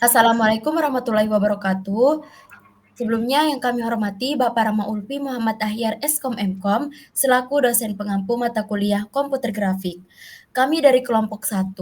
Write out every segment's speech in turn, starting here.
Assalamualaikum warahmatullahi wabarakatuh. Sebelumnya yang kami hormati Bapak Rama Ulfi Muhammad Ahyar Eskom Mkom selaku dosen pengampu mata kuliah komputer grafik. Kami dari kelompok 1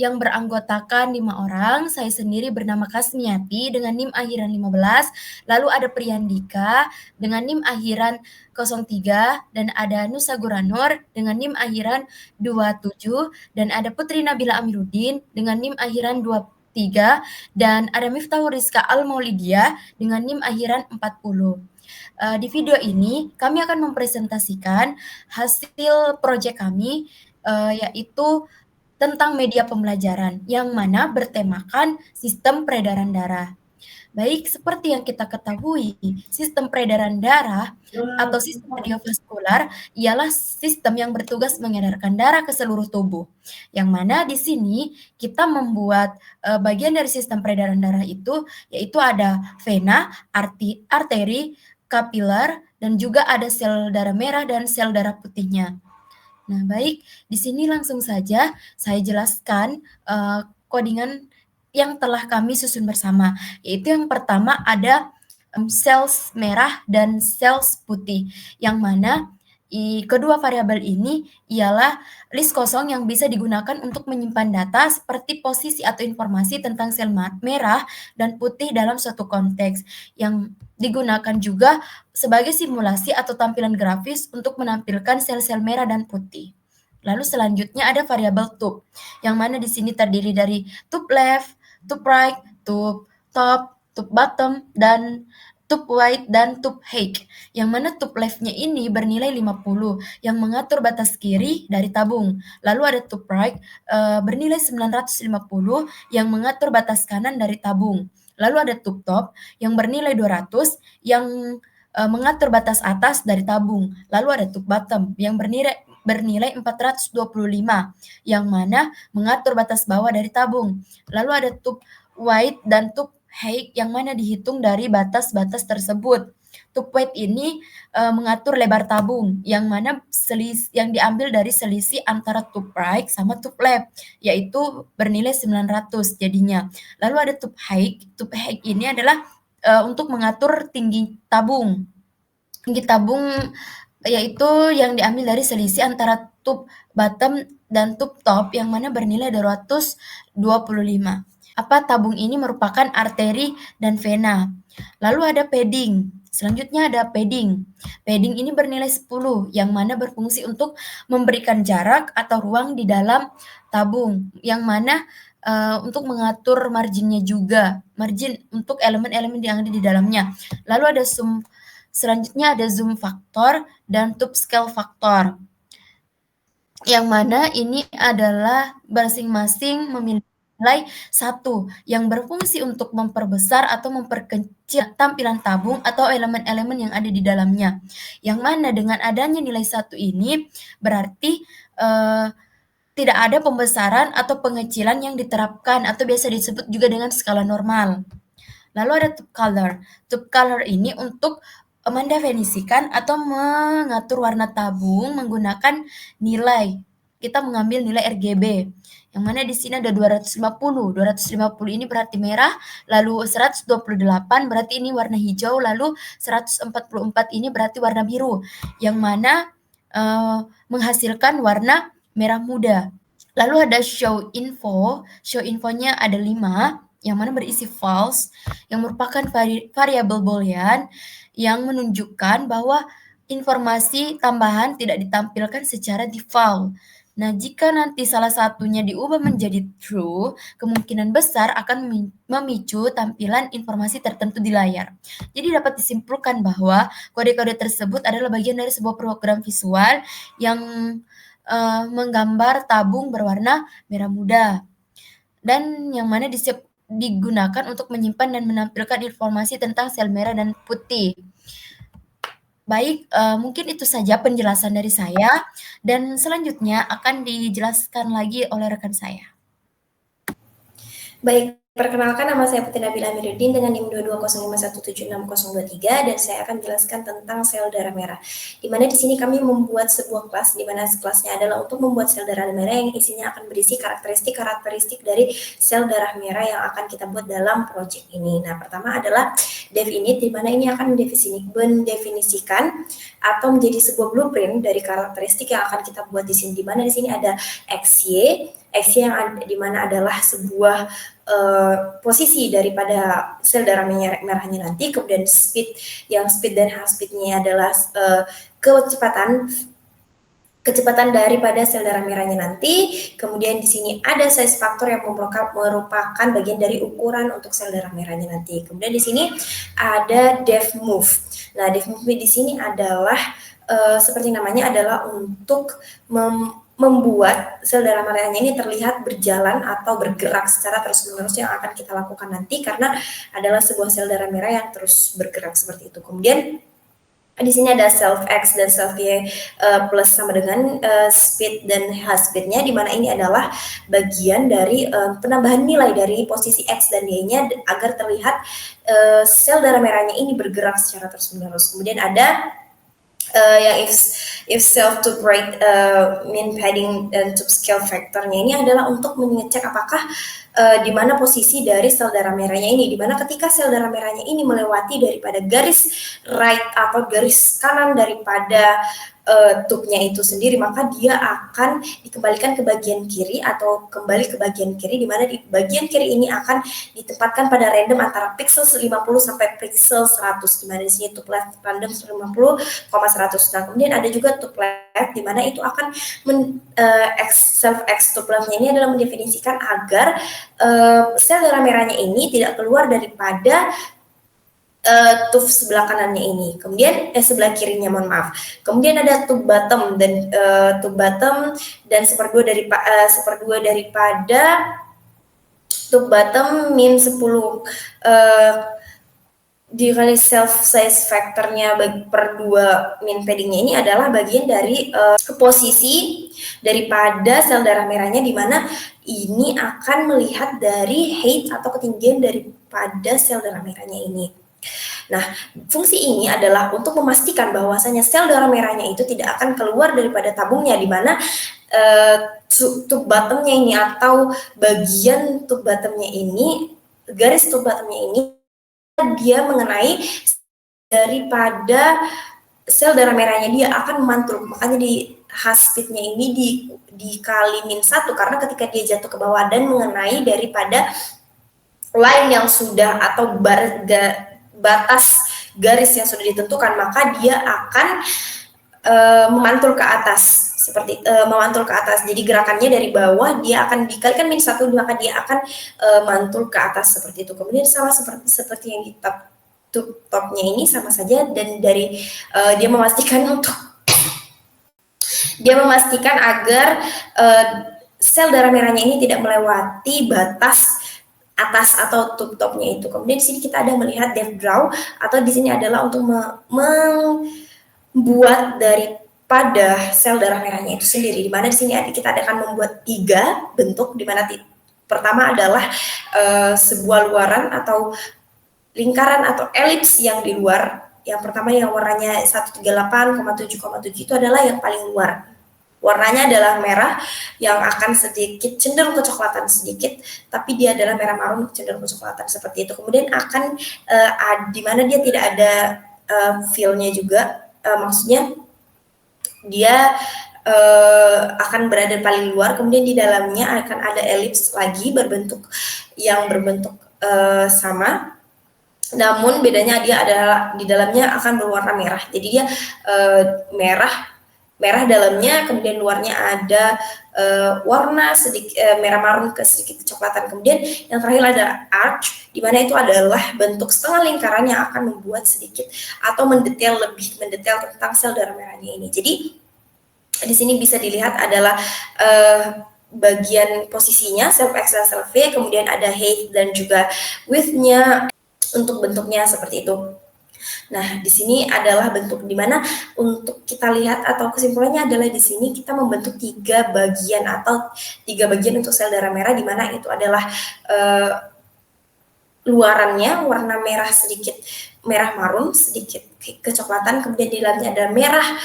yang beranggotakan 5 orang, saya sendiri bernama Kasmiati dengan NIM akhiran 15, lalu ada Priyandika dengan NIM akhiran 03, dan ada Nusa Guranur dengan NIM akhiran 27, dan ada Putri Nabila Amiruddin dengan NIM akhiran 23, dan ada Miftahul Rizka Al-Maulidia dengan NIM akhiran 40. Di video ini kami akan mempresentasikan hasil proyek kami, yaitu tentang media pembelajaran yang mana bertemakan sistem peredaran darah. Baik, seperti yang kita ketahui, sistem peredaran darah atau sistem kardiovaskular ialah sistem yang bertugas mengedarkan darah ke seluruh tubuh. Yang mana di sini kita membuat bagian dari sistem peredaran darah itu yaitu ada vena, arteri, kapiler, dan juga ada sel darah merah dan sel darah putihnya. Nah, baik, di sini langsung saja saya jelaskan kodingan yang telah kami susun bersama, yaitu yang pertama ada sel merah dan sel putih, yang mana kedua variabel ini ialah list kosong yang bisa digunakan untuk menyimpan data seperti posisi atau informasi tentang sel merah dan putih dalam suatu konteks, yang digunakan juga sebagai simulasi atau tampilan grafis untuk menampilkan sel-sel merah dan putih. Lalu selanjutnya ada variabel tube, yang mana di sini terdiri dari tube left, tube right, tube top, tube bottom, dan tube wide dan tube height, yang mana tube left-nya ini bernilai 50 yang mengatur batas kiri dari tabung. Lalu ada tube right bernilai 950 yang mengatur batas kanan dari tabung. Lalu ada tube top yang bernilai 200 yang mengatur batas atas dari tabung. Lalu ada tube bottom yang bernilai 425 yang mana mengatur batas bawah dari tabung. Lalu ada tube wide dan tube height yang mana dihitung dari batas-batas tersebut. Tube wide ini mengatur lebar tabung yang mana yang diambil dari selisih antara tube right sama tube left, yaitu bernilai 900 jadinya. Lalu ada tube height. Tube height ini adalah untuk mengatur tinggi tabung. Tinggi tabung yaitu yang diambil dari selisih antara tube bottom dan tube top yang mana bernilai 225. Apa tabung ini merupakan arteri dan vena. Lalu ada padding. Selanjutnya ada padding. Padding ini bernilai 10 yang mana berfungsi untuk memberikan jarak atau ruang di dalam tabung yang mana untuk mengatur marginnya juga, margin untuk elemen-elemen yang ada di dalamnya. Lalu ada selanjutnya ada zoom factor dan tube scale factor, yang mana ini adalah masing-masing memiliki nilai 1 yang berfungsi untuk memperbesar atau memperkecil tampilan tabung atau elemen-elemen yang ada di dalamnya. Yang mana dengan adanya nilai 1 ini berarti tidak ada pembesaran atau pengecilan yang diterapkan atau biasa disebut juga dengan skala normal. Lalu ada tube color. Tube color ini untuk mendefinisikan atau mengatur warna tabung menggunakan nilai. Kita mengambil nilai RGB, yang mana di sini ada 250. 250 ini berarti merah, lalu 128 berarti ini warna hijau, lalu 144 ini berarti warna biru, yang mana menghasilkan warna merah muda. Lalu ada show info. Show infonya ada 5, yang mana berisi false, yang merupakan variabel boolean yang menunjukkan bahwa informasi tambahan tidak ditampilkan secara default. Nah, jika nanti salah satunya diubah menjadi true, kemungkinan besar akan memicu tampilan informasi tertentu di layar. Jadi dapat disimpulkan bahwa kode-kode tersebut adalah bagian dari sebuah program visual yang menggambar tabung berwarna merah muda, dan yang mana digunakan untuk menyimpan dan menampilkan informasi tentang sel merah dan putih. Baik, mungkin itu saja penjelasan dari saya, dan selanjutnya akan dijelaskan lagi oleh rekan saya. Baik, Perkenalkan, nama saya Putri Nabila Amiruddin dengan NIM 22051766023 dan saya akan menjelaskan tentang sel darah merah. Di mana di sini kami membuat sebuah kelas di mana kelasnya adalah untuk membuat sel darah merah yang isinya akan berisi karakteristik dari sel darah merah yang akan kita buat dalam project ini. Nah, pertama adalah definite, di mana ini akan mendefinisikan atau menjadi sebuah blueprint dari karakteristik yang akan kita buat di sini. Di mana di sini ada XY yang di mana adalah sebuah posisi daripada sel darah merahnya nanti, kemudian speed dan half speednya adalah kecepatan daripada sel darah merahnya nanti. Kemudian di sini ada size factor yang merupakan bagian dari ukuran untuk sel darah merahnya nanti. Kemudian di sini ada depth move. Nah, depth move di sini adalah seperti namanya adalah untuk membuat sel darah merahnya ini terlihat berjalan atau bergerak secara terus-menerus yang akan kita lakukan nanti, karena adalah sebuah sel darah merah yang terus bergerak seperti itu. Kemudian di sini ada self X dan self Y plus sama dengan speed dan half speednya, di mana ini adalah bagian dari penambahan nilai dari posisi X dan Y-nya agar terlihat sel darah merahnya ini bergerak secara terus-menerus. Kemudian ada yang if self tube rate mean padding dan tube scale factornya ini adalah untuk mengecek apakah di mana posisi dari sel darah merahnya ini, di mana ketika sel darah merahnya ini melewati daripada garis right atau garis kanan daripada tubnya itu sendiri, maka dia akan dikembalikan ke bagian kiri atau kembali ke bagian kiri, di mana di bagian kiri ini akan ditempatkan pada random antara pixel 50 sampai pixel 100, di mana di sini tube left random 50,100. Nah, kemudian ada juga tube left, di mana itu akan self X tube leftnya ini adalah mendefinisikan agar sel darah merahnya ini tidak keluar daripada tube sebelah kanannya ini, kemudian sebelah kirinya, mohon maaf. Kemudian ada tube bottom dan seperdua daripada tube bottom min 10 dikali self size factornya per 2 min paddingnya ini adalah bagian dari posisi daripada sel darah merahnya, di mana ini akan melihat dari height atau ketinggian daripada sel darah merahnya ini. Nah, fungsi ini adalah untuk memastikan bahwasanya sel darah merahnya itu tidak akan keluar daripada tabungnya, di mana tube bottomnya ini atau bagian tube bottomnya ini, garis tube bottomnya ini dia mengenai daripada sel darah merahnya, dia akan memantul. Makanya di half speednya ini dikali min 1, karena ketika dia jatuh ke bawah dan mengenai daripada line yang sudah atau batas garis yang sudah ditentukan, maka dia akan memantul ke atas, seperti memantul ke atas. Jadi gerakannya dari bawah dia akan dikalikan min 1, maka dia akan mantul ke atas seperti itu. Kemudian sama seperti yang di topnya ini sama saja, dan dari dia memastikan agar sel darah merahnya ini tidak melewati batas atas atau tube topnya itu. Kemudian di sini kita ada melihat depth draw, atau di sini adalah untuk membuat daripada sel darah merahnya itu sendiri, di mana di sini kita akan membuat 3 bentuk, di mana pertama adalah sebuah luaran atau lingkaran atau elips yang di luar. Yang pertama yang warnanya 138,7,7 itu adalah yang paling luar. Warnanya adalah merah yang akan sedikit cenderung kecoklatan sedikit, tapi dia adalah merah marun cenderung kecoklatan seperti itu. Kemudian akan di mana dia tidak ada feel-nya juga, maksudnya dia akan berada paling luar. Kemudian di dalamnya akan ada elips lagi berbentuk sama, namun bedanya dia adalah di dalamnya akan berwarna merah. Jadi dia merah dalamnya, kemudian luarnya ada warna sedikit merah marun ke sedikit kecoklatan. Kemudian yang terakhir ada arch, di mana itu adalah bentuk setengah lingkaran yang akan membuat sedikit atau lebih mendetail tentang sel darah merahnya ini. Jadi di sini bisa dilihat adalah bagian posisinya self X dan self Y, kemudian ada height dan juga width-nya untuk bentuknya seperti itu. Nah, di sini adalah bentuk di mana untuk kita lihat atau kesimpulannya adalah di sini kita membentuk 3 bagian atau 3 bagian untuk sel darah merah, di mana itu adalah luarannya warna merah sedikit merah marun, sedikit kecoklatan, kemudian di dalamnya ada merah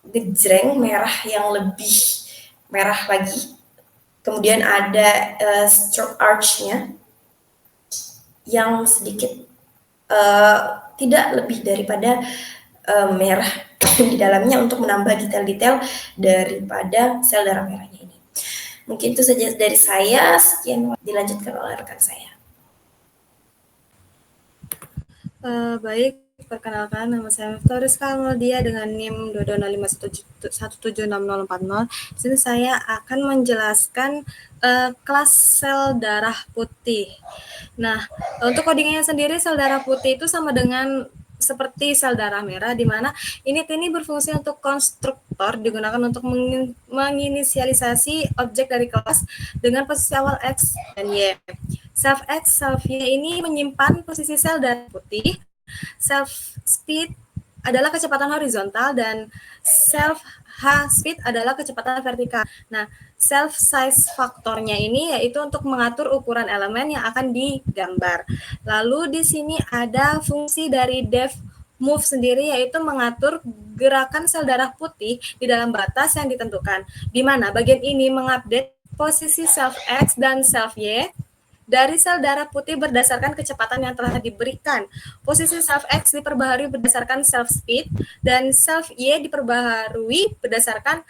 gejreng, merah yang lebih merah lagi. Kemudian ada stroke arch-nya yang sedikit tidak lebih daripada merah di dalamnya untuk menambah detail-detail daripada sel darah merahnya ini. Mungkin itu saja dari saya. Sekian, dilanjutkan oleh rekan saya. Baik, perkenalkan nama saya Miftah Rizka Almadia dengan NIM 22517160040. Di sini saya akan menjelaskan kelas sel darah putih. Nah, untuk codingnya sendiri sel darah putih itu sama dengan seperti sel darah merah, di mana ini berfungsi untuk konstruktor, digunakan untuk menginisialisasi objek dari kelas dengan posisi awal X dan Y. Self X, self Y ini menyimpan posisi sel darah putih. Self speed adalah kecepatan horizontal dan self H speed adalah kecepatan vertikal. Nah, self size faktornya ini yaitu untuk mengatur ukuran elemen yang akan digambar. Lalu di sini ada fungsi dari def move sendiri, yaitu mengatur gerakan sel darah putih di dalam batas yang ditentukan, di mana bagian ini mengupdate posisi self X dan self Y dari sel darah putih berdasarkan kecepatan yang telah diberikan. Posisi self X diperbaharui berdasarkan self speed dan self Y diperbaharui berdasarkan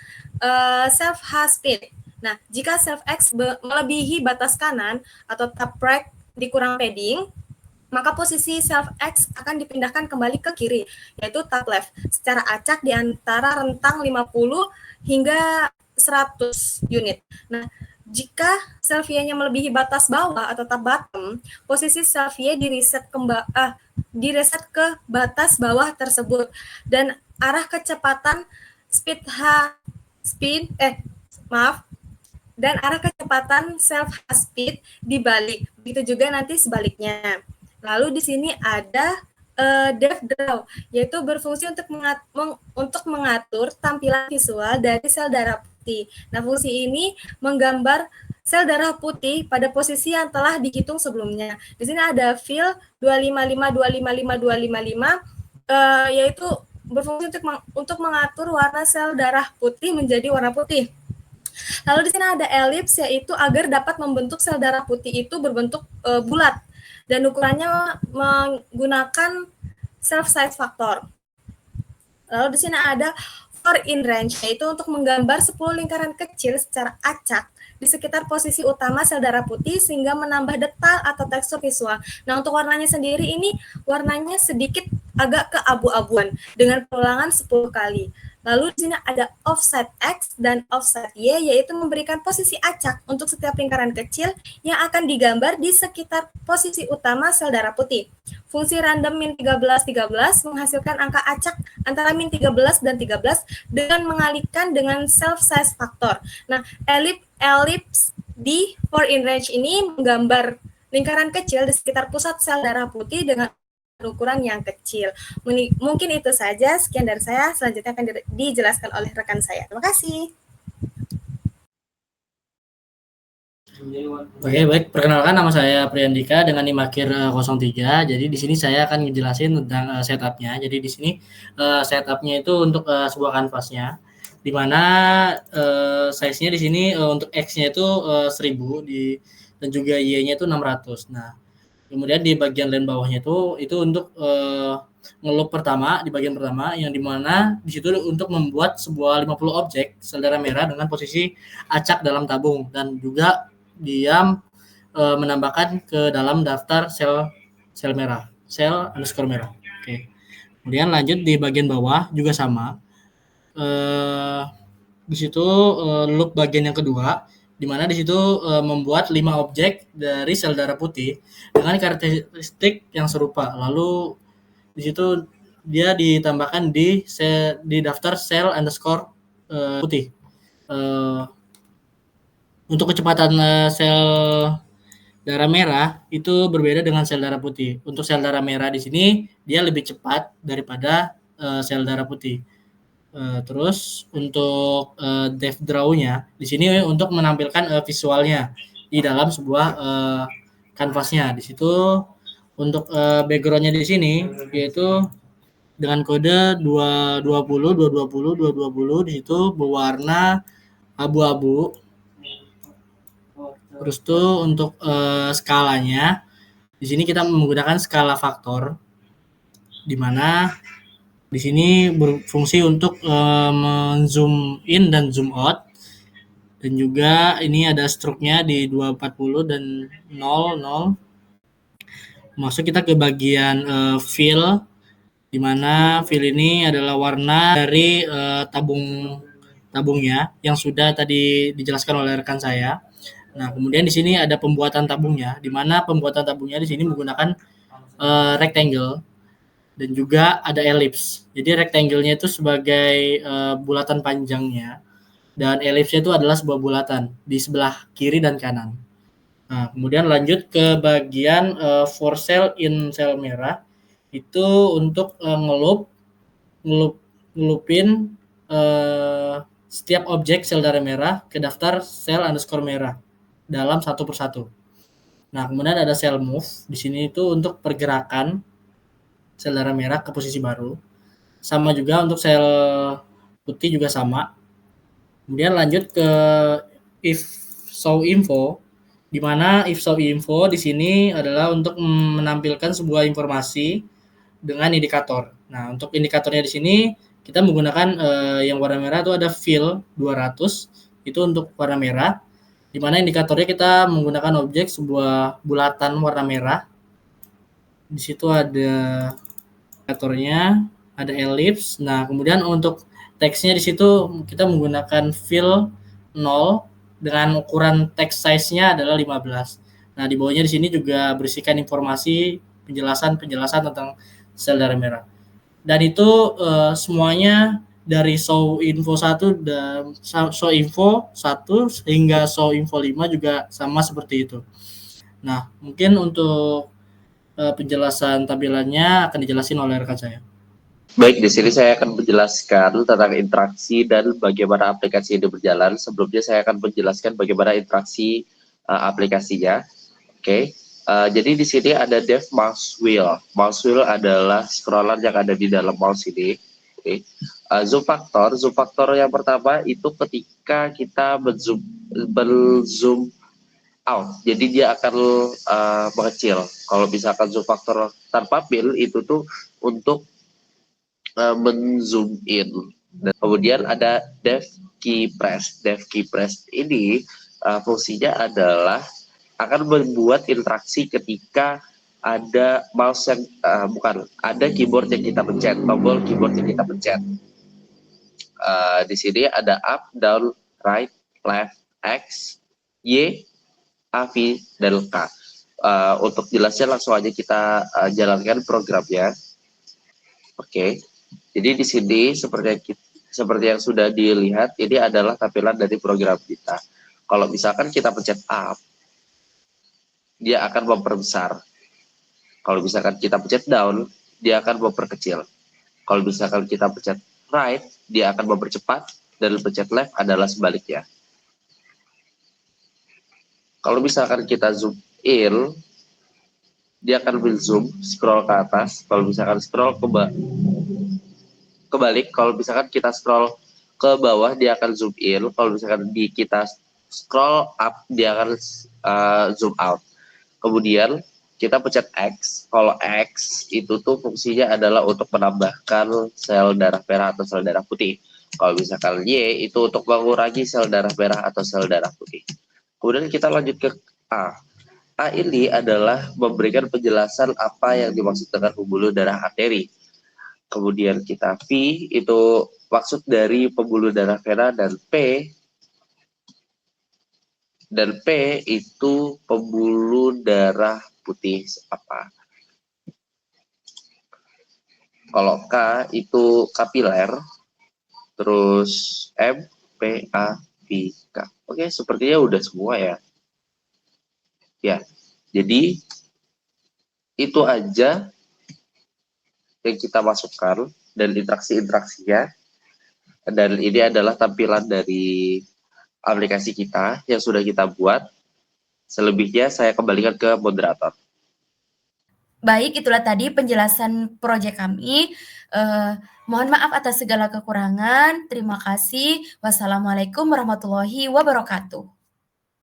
self H speed. Nah, jika self X melebihi batas kanan atau top right dikurang padding, maka posisi self X akan dipindahkan kembali ke kiri, yaitu top left, secara acak di antara rentang 50 hingga 100 unit. Nah, jika self Y-nya melebihi batas bawah atau top bottom, posisi self Y direset ke batas bawah tersebut dan arah kecepatan dan arah kecepatan self speed dibalik. Begitu juga nanti sebaliknya. Lalu di sini ada depth draw, yaitu berfungsi untuk mengatur tampilan visual dari sel darah putih. Nah, fungsi ini menggambar sel darah putih pada posisi yang telah dihitung sebelumnya. Di sini ada fill 255, yaitu berfungsi untuk mengatur warna sel darah putih menjadi warna putih. Lalu di sini ada elips, yaitu agar dapat membentuk sel darah putih itu berbentuk bulat dan ukurannya menggunakan self size factor. Lalu di sini ada for in range, yaitu untuk menggambar 10 lingkaran kecil secara acak di sekitar posisi utama sel darah putih sehingga menambah detail atau tekstur visual. Nah, untuk warnanya sendiri ini warnanya sedikit agak keabu-abuan dengan pengulangan 10 kali. Lalu di sini ada offset X dan offset Y, yaitu memberikan posisi acak untuk setiap lingkaran kecil yang akan digambar di sekitar posisi utama sel darah putih. Fungsi random min 13 menghasilkan angka acak antara min 13 dan 13 dengan mengalihkan dengan self size factor. Nah, ellipse di for in range ini menggambar lingkaran kecil di sekitar pusat sel darah putih dengan ukuran yang kecil. Mungkin itu saja. Sekian dari saya. Selanjutnya akan dijelaskan oleh rekan saya. Terima kasih. Oke, baik. Perkenalkan, nama saya Priyandika dengan NIM akhir 03. Jadi di sini saya akan ngejelasin tentang setupnya. Jadi di sini setupnya itu untuk sebuah kanvasnya, di mana size-nya di sini untuk X-nya itu 1000 dan juga Y-nya itu 600. Nah, kemudian di bagian line bawahnya itu untuk ngeloop pertama, di bagian pertama, yang dimana di situ untuk membuat sebuah 50 objek sel darah merah dengan posisi acak dalam tabung, dan juga dia menambahkan ke dalam daftar sel merah, sel underscore merah. Oke. Kemudian lanjut di bagian bawah juga sama. Di situ loop bagian yang kedua, di mana di situ membuat 5 objek dari sel darah putih dengan karakteristik yang serupa. Lalu di situ dia ditambahkan di daftar sel underscore putih. Untuk kecepatan sel darah merah itu berbeda dengan sel darah putih. Untuk sel darah merah di sini dia lebih cepat daripada sel darah putih. Terus untuk depth draw-nya di sini untuk menampilkan visualnya di dalam sebuah kanvasnya. Di situ untuk backgroundnya di sini yaitu dengan kode 220 di situ berwarna abu-abu. Terus tuh untuk skalanya di sini kita menggunakan skala faktor, di mana di sini berfungsi untuk men-zoom in dan zoom out. Dan juga ini ada stroke-nya di 240 dan 00. Masuk kita ke bagian fill, di mana fill ini adalah warna dari tabungnya yang sudah tadi dijelaskan oleh rekan saya. Nah, kemudian di sini ada pembuatan tabungnya, di mana pembuatan tabungnya di sini menggunakan rectangle dan juga ada ellipse. Jadi rectangle-nya itu sebagai bulatan panjangnya, dan ellipse itu adalah sebuah bulatan di sebelah kiri dan kanan. Nah, kemudian lanjut ke bagian for cell in sel merah, itu untuk ngelupin setiap objek sel darah merah ke daftar sel underscore merah dalam satu persatu. Nah, kemudian ada cell move di sini itu untuk pergerakan sel darah merah ke posisi baru. Sama juga untuk sel putih juga sama. Kemudian lanjut ke if show info, di mana if show info di sini adalah untuk menampilkan sebuah informasi dengan indikator. Nah, untuk indikatornya di sini kita menggunakan yang warna merah itu ada fill 200, itu untuk warna merah, di mana indikatornya kita menggunakan objek sebuah bulatan warna merah. Di situ ada indikatornya, ada ellipse. Nah, kemudian untuk teksnya di situ kita menggunakan fill 0 dengan ukuran text size-nya adalah 15. Nah, di bawahnya di sini juga berisikan informasi penjelasan tentang sel darah merah. Dan itu semuanya dari show info 1 dan show info 1 hingga show info 5 juga sama seperti itu. Nah, mungkin untuk penjelasan tampilannya akan dijelasin oleh rekan saya. Baik, di sini saya akan menjelaskan tentang interaksi dan bagaimana aplikasi ini berjalan. Sebelumnya saya akan menjelaskan bagaimana interaksi aplikasinya. Oke, jadi di sini ada dev mouse wheel. Mouse wheel adalah scroller yang ada di dalam mouse ini. Oke. Zoom factor yang pertama itu ketika kita berzoom out. Jadi dia akan mengecil. Kalau misalkan zoom factor tanpa pil itu tuh untuk men-zoom in. Dan kemudian ada dev key press. Dev key press ini fungsinya adalah akan membuat interaksi ketika ada mouse yang ada keyboard yang kita pencet, tombol keyboard yang kita pencet. Di sini ada up, down, right, left, X, Y, A, V, dan K. Untuk jelasnya langsung aja kita jalankan programnya. Oke. Jadi di sini seperti yang sudah dilihat, ini adalah tampilan dari program kita. Kalau misalkan kita pencet up, dia akan memperbesar. Kalau misalkan kita pencet down, dia akan memperkecil. Kalau misalkan kita pencet right, dia akan mempercepat, dan pencet left adalah sebaliknya. Kalau misalkan kita zoom in, dia akan zoom, scroll ke atas. Kalau misalkan scroll kebalik, kalau misalkan kita scroll ke bawah, dia akan zoom in. Kalau misalkan kita scroll up, dia akan zoom out. Kemudian kita pencet X. Kalau X itu tuh fungsinya adalah untuk menambahkan sel darah merah atau sel darah putih. Kalau misalkan Y itu untuk mengurangi sel darah merah atau sel darah putih. Kemudian kita lanjut ke A. A ini adalah memberikan penjelasan apa yang dimaksud dengan pembuluh darah arteri. Kemudian kita V itu maksud dari pembuluh darah vena, dan P itu pembuluh darah putih apa. Kalau K itu kapiler, terus M, P, A, V, K. Oke, sepertinya udah semua ya. Ya, jadi itu aja yang kita masukkan dan interaksi-interaksinya. Dan ini adalah tampilan dari aplikasi kita yang sudah kita buat. Selebihnya saya kembalikan ke moderator. Baik, itulah tadi penjelasan proyek kami. Mohon maaf atas segala kekurangan. Terima kasih. Wassalamualaikum warahmatullahi wabarakatuh.